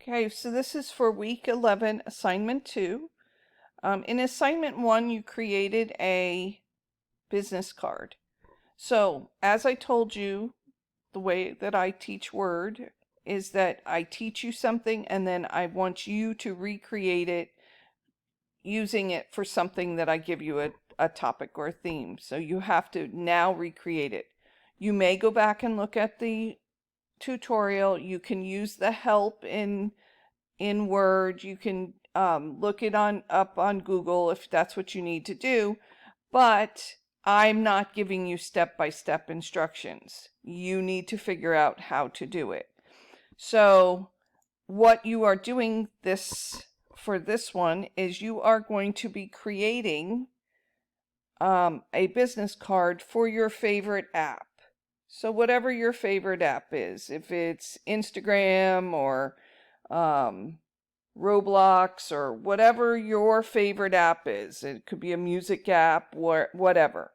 Okay, so this is for week 11, assignment 2. In assignment 1, you created a business card. So, as I told you, the way that I teach Word is that I teach you something and then I want you to recreate it using it for something that I give you a topic or a theme. So you have to now recreate it. You may go back and look at the tutorial. You can use the help in Word. You can look it up on Google if that's what you need to do, but I'm not giving you step-by-step instructions. You need to figure out how to do it. So what you are doing for this one is you are going to be creating a business card for your favorite app. So whatever your favorite app is, if it's Instagram or Roblox or whatever your favorite app is. It could be a music app or whatever.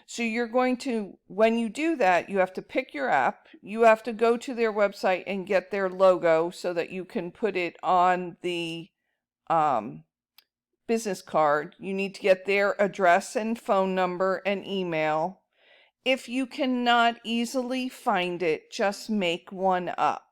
So you're going to, when you do that, you have to pick your app. You have to go to their website and get their logo so that you can put it on the business card. You need to get their address and phone number and email. If you cannot easily find it, just make one up.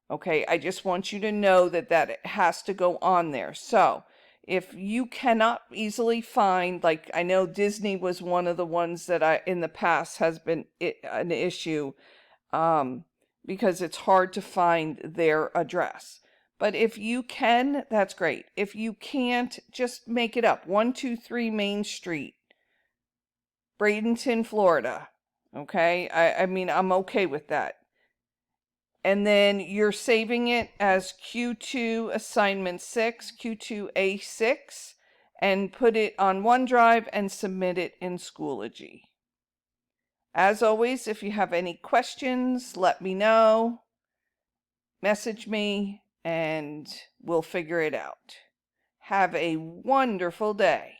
Okay, I just want you to know that it has to go on there. So if you cannot easily find, like I know Disney was one of the ones that in the past has been an issue because it's hard to find their address. But if you can, that's great. If you can't, just make it up. 123 Main Street, Bradenton, Florida. Okay, I mean, I'm okay with that. And then you're saving it as Q2 assignment 6, Q2A6, and put it on OneDrive and submit it in Schoology. As always, if you have any questions, let me know, message me, and we'll figure it out. Have a wonderful day.